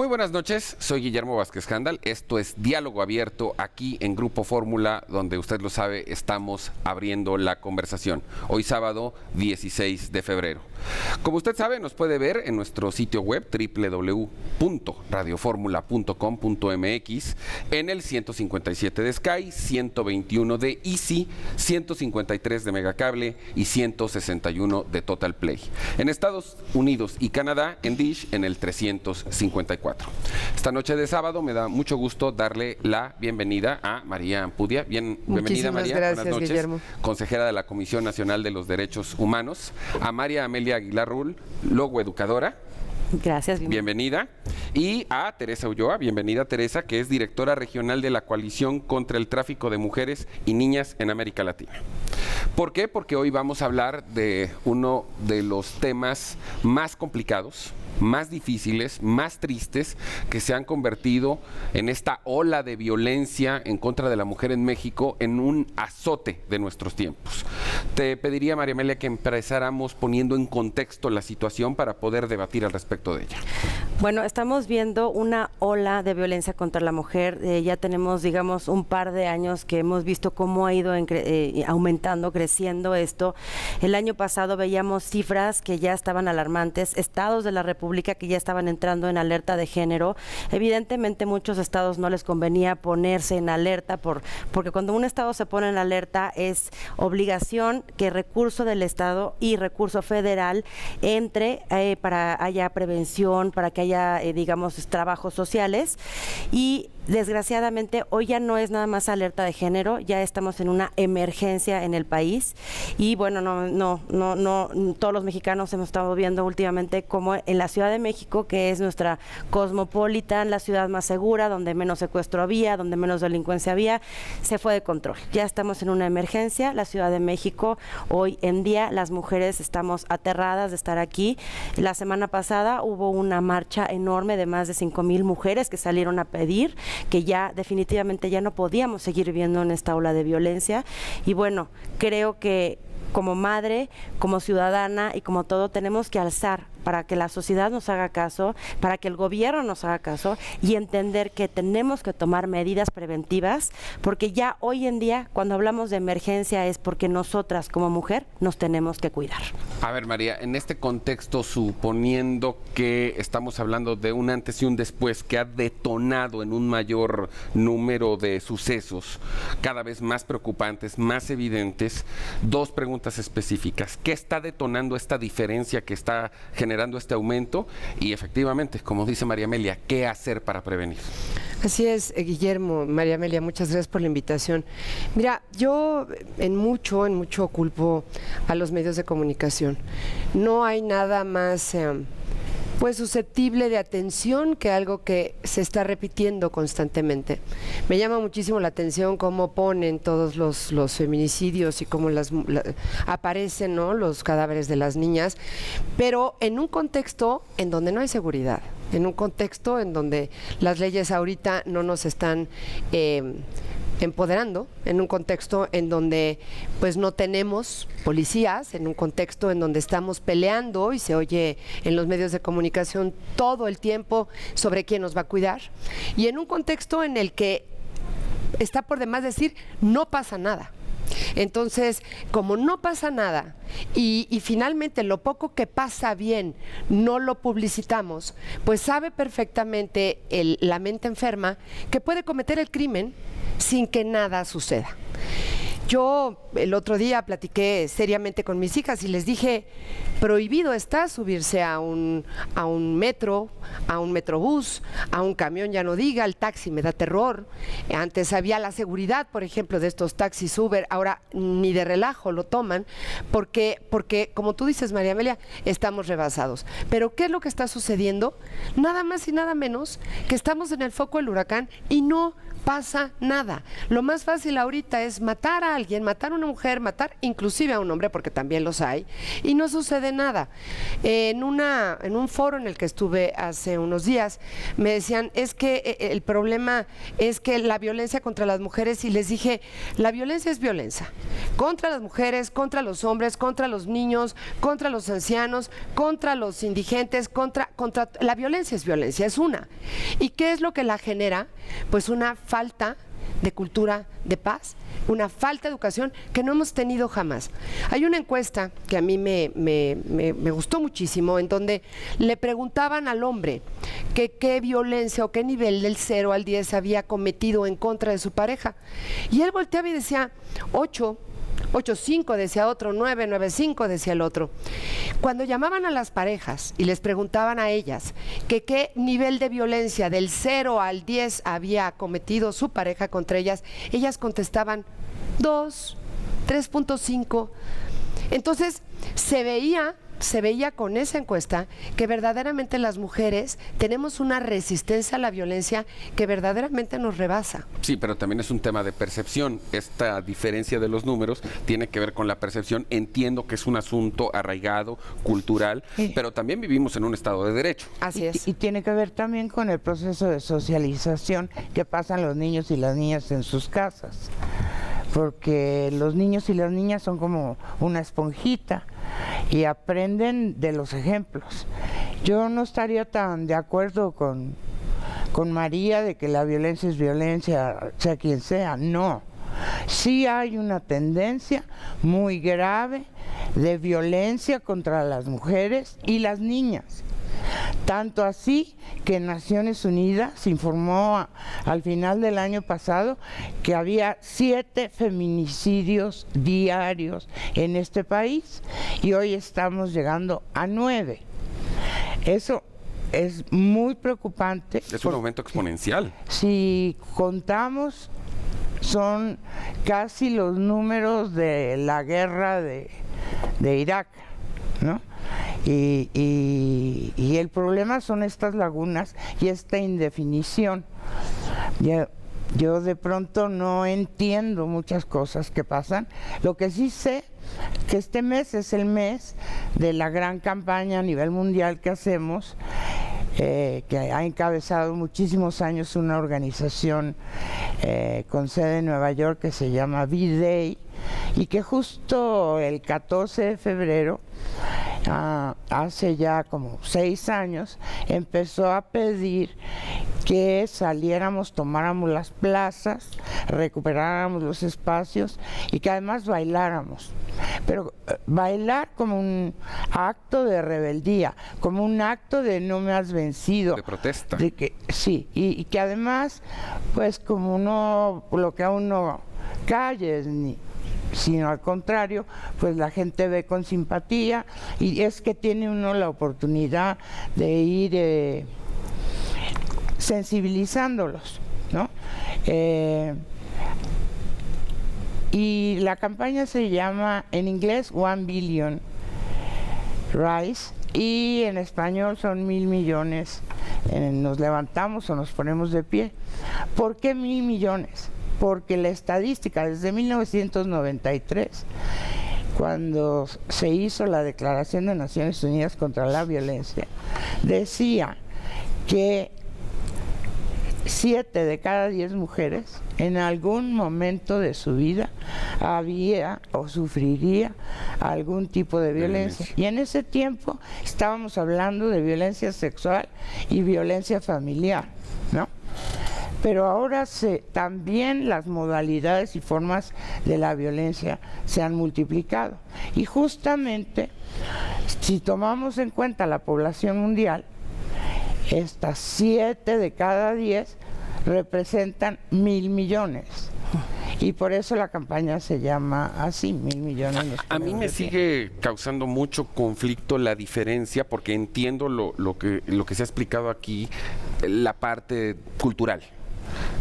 Muy buenas noches, soy Guillermo Vázquez Handal. Esto es Diálogo Abierto aquí en Grupo Fórmula, donde usted lo sabe, estamos abriendo la conversación. Hoy sábado 16 de febrero. Como usted sabe, nos puede ver en nuestro sitio web www.radioformula.com.mx, en el 157 de Sky, 121 de Easy, 153 de Megacable y 161 de Total Play. En Estados Unidos y Canadá, en Dish, en el 354. Esta noche de sábado me da mucho gusto darle la bienvenida a María Ampudia. Bienvenida, María. Gracias, buenas noches. Guillermo. Consejera de la Comisión Nacional de los Derechos Humanos. A María Amelia Aguilar Rull, logoeducadora. Gracias. Bienvenida. Y a Teresa Ulloa, bienvenida Teresa, que es directora regional de la Coalición contra el Tráfico de Mujeres y Niñas en América Latina. ¿Por qué? Porque hoy vamos a hablar de uno de los temas más complicados, más difíciles, más tristes, que se han convertido en esta ola de violencia en contra de la mujer en México, en un azote de nuestros tiempos. Te pediría, María Amelia, que empezáramos poniendo en contexto la situación para poder debatir al respecto de ella. Bueno, estamos viendo una ola de violencia contra la mujer. Ya tenemos, digamos, un par de años que hemos visto cómo ha ido aumentando, creciendo esto. El año pasado veíamos cifras que ya estaban alarmantes, estados de la República que ya estaban entrando en alerta de género. Evidentemente, muchos estados no les convenía ponerse en alerta porque cuando un estado se pone en alerta es obligación que recurso del estado y recurso federal entre para haya prevención, para que haya, digamos, trabajos sociales. Y desgraciadamente hoy ya no es nada más alerta de género, ya estamos en una emergencia en el país y bueno, no, todos los mexicanos hemos estado viendo últimamente como en la Ciudad de México, que es nuestra cosmopolitan, la ciudad más segura, donde menos secuestro había, donde menos delincuencia había, se fue de control. Ya estamos en una emergencia, la Ciudad de México, hoy en día las mujeres estamos aterradas de estar aquí. La semana pasada hubo una marcha enorme de más de 5,000 mujeres que salieron a pedir que ya definitivamente ya no podíamos seguir viviendo en esta ola de violencia y bueno, creo que como madre, como ciudadana y como todo tenemos que alzar para que la sociedad nos haga caso, para que el gobierno nos haga caso y entender que tenemos que tomar medidas preventivas, porque ya hoy en día cuando hablamos de emergencia es porque nosotras como mujer nos tenemos que cuidar. A ver, María, en este contexto, suponiendo que estamos hablando de un antes y un después que ha detonado en un mayor número de sucesos cada vez más preocupantes, más evidentes, dos preguntas específicas. ¿Qué está detonando esta diferencia que está generando este aumento? Y efectivamente, como dice María Amelia, ¿qué hacer para prevenir? Así es, Guillermo, María Amelia, muchas gracias por la invitación. Mira, yo en mucho culpo a los medios de comunicación. No hay nada más pues susceptible de atención que algo que se está repitiendo constantemente. Me llama muchísimo la atención cómo ponen todos los feminicidios y cómo aparecen, ¿no?, los cadáveres de las niñas, pero en un contexto en donde no hay seguridad, en un contexto en donde las leyes ahorita no nos están empoderando, en un contexto en donde pues no tenemos policías, en un contexto en donde estamos peleando y se oye en los medios de comunicación todo el tiempo sobre quién nos va a cuidar, y en un contexto en el que está por demás decir no pasa nada. Entonces, como no pasa nada y finalmente lo poco que pasa bien no lo publicitamos, pues sabe perfectamente la mente enferma que puede cometer el crimen sin que nada suceda. Yo el otro día platiqué seriamente con mis hijas y les dije, prohibido está subirse a un metro, a un metrobús, a un camión, ya no diga, el taxi me da terror. Antes había la seguridad, por ejemplo, de estos taxis Uber, ahora ni de relajo lo toman, porque como tú dices, María Amelia, estamos rebasados. Pero ¿qué es lo que está sucediendo? Nada más y nada menos que estamos en el foco del huracán y no pasa nada. Lo más fácil ahorita es matar a alguien, matar a una mujer, matar inclusive a un hombre, porque también los hay, y no sucede nada. En un foro en el que estuve hace unos días, me decían, es que el problema es que la violencia contra las mujeres, y les dije, la violencia es violencia, contra las mujeres, contra los hombres, contra los niños, contra los ancianos, contra los indigentes, contra la violencia es violencia, es una. ¿Y qué es lo que la genera? Pues una falta de cultura de paz, una falta de educación que no hemos tenido jamás. Hay una encuesta que a mí me gustó muchísimo, en donde le preguntaban al hombre que qué violencia o qué nivel del 0 al 10 había cometido en contra de su pareja. Y él volteaba y decía 8, 8.5 decía otro, 9, 9.5 decía el otro. Cuando llamaban a las parejas y les preguntaban a ellas que qué nivel de violencia del 0 al 10 había cometido su pareja contra ellas, ellas contestaban 2, 3.5. Entonces se veía con esa encuesta que verdaderamente las mujeres tenemos una resistencia a la violencia que verdaderamente nos rebasa. Sí, pero también es un tema de percepción. Esta diferencia de los números tiene que ver con la percepción. Entiendo que es un asunto arraigado, cultural, pero también vivimos en un Estado de Derecho. Así es. Y tiene que ver también con el proceso de socialización que pasan los niños y las niñas en sus casas. Porque los niños y las niñas son como una esponjita y aprenden de los ejemplos. Yo no estaría tan de acuerdo con María de que la violencia es violencia, sea quien sea, no. Sí hay una tendencia muy grave de violencia contra las mujeres y las niñas. Tanto así que Naciones Unidas informó al final del año pasado que había 7 feminicidios diarios en este país y hoy estamos llegando a 9. Eso es muy preocupante. Es un aumento exponencial. Si contamos, son casi los números de la guerra de Irak, ¿no? Y el problema son estas lagunas y esta indefinición. Yo de pronto no entiendo muchas cosas que pasan. Lo que sí sé que este mes es el mes de la gran campaña a nivel mundial que hacemos, que ha encabezado muchísimos años una organización con sede en Nueva York que se llama V-Day, y que justo el 14 de febrero, hace ya como 6 años, empezó a pedir que saliéramos, tomáramos las plazas, recuperáramos los espacios y que además bailáramos. Pero bailar como un acto de rebeldía, como un acto de no me has vencido. De protesta. De que, sí, y que además, pues como no lo que a uno calles, sino al contrario, pues la gente ve con simpatía y es que tiene uno la oportunidad de ir sensibilizándolos, ¿no? Y la campaña se llama en inglés 1 Billion Rise y en español son 1,000 millones. Nos levantamos o nos ponemos de pie. ¿Por qué 1,000 millones? Porque la estadística desde 1993, cuando se hizo la Declaración de Naciones Unidas contra la Violencia, decía que 7 de cada 10 mujeres en algún momento de su vida había o sufriría algún tipo de violencia. Y en ese tiempo estábamos hablando de violencia sexual y violencia familiar, ¿no? Pero ahora también las modalidades y formas de la violencia se han multiplicado. Y justamente, si tomamos en cuenta la población mundial, estas 7 de cada 10 representan 1,000 millones. Y por eso la campaña se llama así, 1,000 millones. A mí me sigue causando mucho conflicto la diferencia, porque entiendo lo que se ha explicado aquí, la parte cultural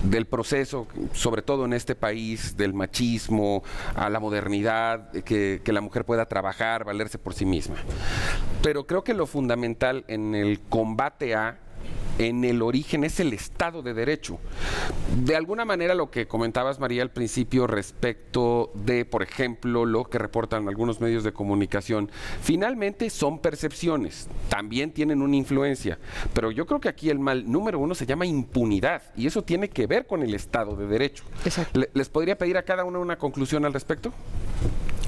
del proceso, sobre todo en este país, del machismo a la modernidad, que la mujer pueda trabajar, valerse por sí misma. Pero creo que lo fundamental en el combate en el origen es el Estado de Derecho. De alguna manera lo que comentabas, María, al principio respecto de, por ejemplo, lo que reportan algunos medios de comunicación, finalmente son percepciones, también tienen una influencia, pero yo creo que aquí el mal número uno se llama impunidad y eso tiene que ver con el Estado de Derecho. Exacto. ¿Les podría pedir a cada uno una conclusión al respecto?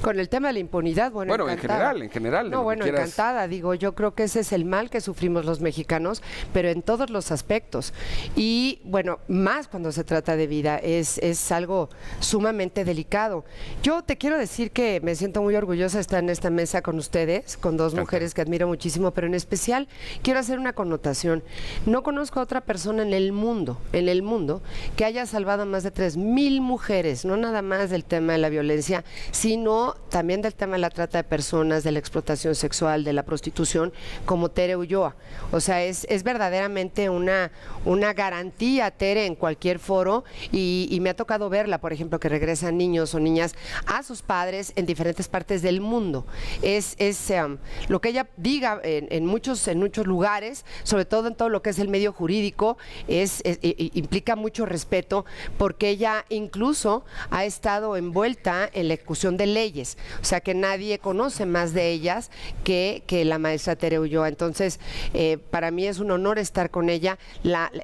Con el tema de la impunidad, bueno, encantada. en general. No, bueno, encantada. Digo, yo creo que ese es el mal que sufrimos los mexicanos, pero en todos los aspectos. Y, bueno, más cuando se trata de vida, es algo sumamente delicado. Yo te quiero decir que me siento muy orgullosa de estar en esta mesa con ustedes, con dos mujeres que admiro muchísimo, pero en especial quiero hacer una connotación. No conozco a otra persona en el mundo, que haya salvado a más de 3,000 mujeres, no nada más del tema de la violencia, sino también del tema de la trata de personas, de la explotación sexual, de la prostitución, como Tere Ulloa. O sea, es verdaderamente una garantía, Tere, en cualquier foro, y me ha tocado verla, por ejemplo, que regresan niños o niñas a sus padres en diferentes partes del mundo. Lo que ella diga en muchos lugares, sobre todo en todo lo que es el medio jurídico, implica mucho respeto, porque ella incluso ha estado envuelta en la ejecución de leyes. O sea, que nadie conoce más de ellas que la maestra Tere Ulloa. Entonces, para mí es un honor estar con ella.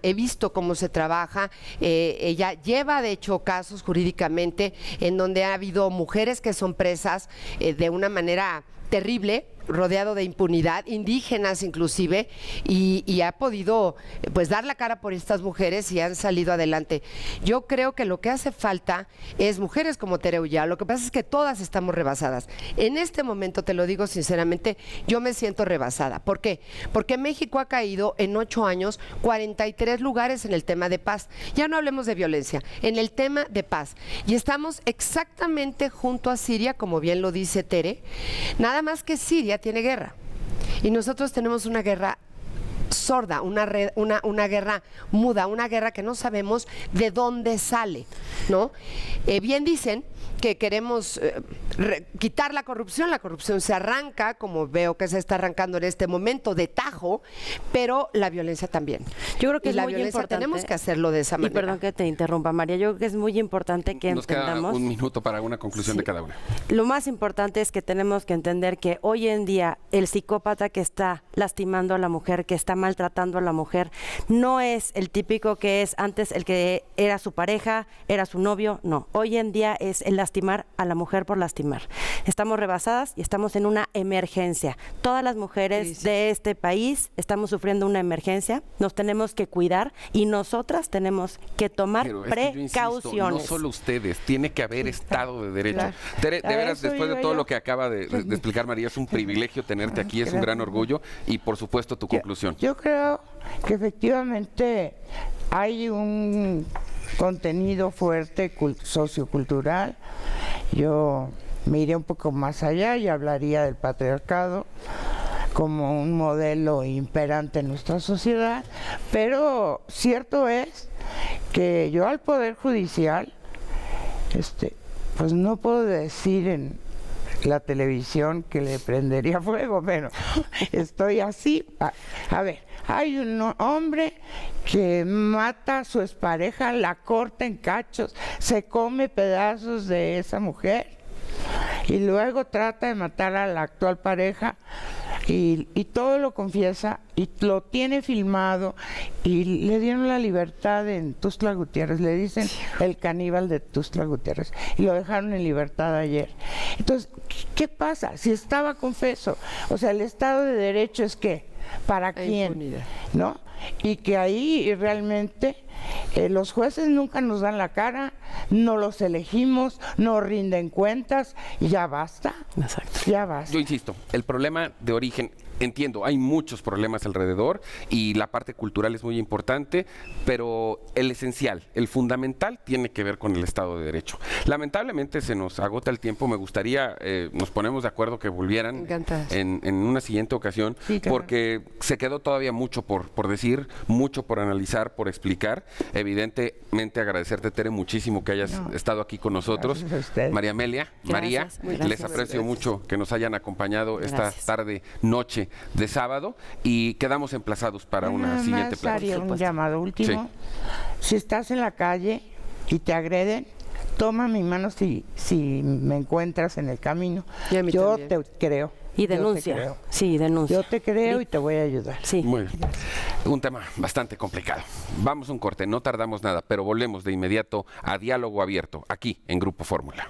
He visto cómo se trabaja. Ella lleva, de hecho, casos jurídicamente en donde ha habido mujeres que son presas de una manera terrible, rodeado de impunidad, indígenas inclusive, y ha podido pues dar la cara por estas mujeres y han salido adelante. Yo creo que lo que hace falta es mujeres como Tere Ulloa. Lo que pasa es que todas estamos rebasadas. En este momento, te lo digo sinceramente, yo me siento rebasada. ¿Por qué? Porque México ha caído en 8 años 43 lugares en el tema de paz. Ya no hablemos de violencia, en el tema de paz. Y estamos exactamente junto a Siria, como bien lo dice Tere, nada más que Siria tiene guerra y nosotros tenemos una guerra sorda, una guerra muda, una guerra que no sabemos de dónde sale, ¿no? Bien dicen que queremos quitar la corrupción se arranca, como veo que se está arrancando en este momento, de tajo, pero la violencia también. Yo creo que y es la muy violencia importante, tenemos que hacerlo de esa manera. Y perdón que te interrumpa, María, yo creo que es muy importante que Nos entendamos. queda un minuto para una conclusión de cada una. Lo más importante es que tenemos que entender que hoy en día el psicópata que está lastimando a la mujer, que está maltratando a la mujer, no es el típico que es antes el que era su pareja, era su novio, no. Hoy en día es el lastimar a la mujer por lastimar. Estamos rebasadas y estamos en una emergencia. Todas las mujeres de este país estamos sufriendo una emergencia, nos tenemos que cuidar y nosotras tenemos que tomar precauciones. Yo insisto, no solo ustedes, tiene que haber Estado de Derecho. Claro. Tere, de veras, después de todo lo que acaba de explicar María, es un privilegio tenerte aquí, es un gran orgullo y por supuesto tu conclusión. Yo creo que efectivamente hay un contenido fuerte sociocultural. Yo me iría un poco más allá y hablaría del patriarcado como un modelo imperante en nuestra sociedad, pero cierto es que yo al Poder Judicial, pues no puedo decir en la televisión que le prendería fuego, pero estoy así. A ver, hay un hombre que mata a su expareja, la corta en cachos, se come pedazos de esa mujer y luego trata de matar a la actual pareja y todo lo confiesa y lo tiene filmado y le dieron la libertad en Tuxtla Gutiérrez, le dicen el caníbal de Tuxtla Gutiérrez y lo dejaron en libertad ayer. Entonces, ¿qué pasa? Si estaba confeso, o sea, el Estado de Derecho es ¿qué? ¿Para quién? ¿No? Y que ahí realmente los jueces nunca nos dan la cara, no los elegimos, no rinden cuentas, y ya basta. Exacto. Ya basta. Yo insisto, el problema de origen, entiendo, hay muchos problemas alrededor y la parte cultural es muy importante, pero el esencial, el fundamental tiene que ver con el Estado de Derecho. Lamentablemente se nos agota el tiempo, me gustaría, nos ponemos de acuerdo que volvieran en una siguiente ocasión, sí, claro, porque se quedó todavía mucho por decir, mucho por analizar, por explicar. Evidentemente agradecerte, Tere, muchísimo que hayas estado aquí con nosotros. María Amelia, Gracias, María, muy gracias. les aprecio mucho que nos hayan acompañado esta tarde, noche de sábado y quedamos emplazados para una Nada siguiente más plática. haría un llamado último. Si estás en la calle y te agreden, toma mi mano si me encuentras en el camino. Y a mí Yo también. te creo. Y Yo te denuncia. creo. Sí, denuncia. Yo te creo y te voy a ayudar. Sí. Muy bien. Un tema bastante complicado. Vamos a un corte, no tardamos nada, pero volvemos de inmediato a Diálogo Abierto, aquí en Grupo Fórmula.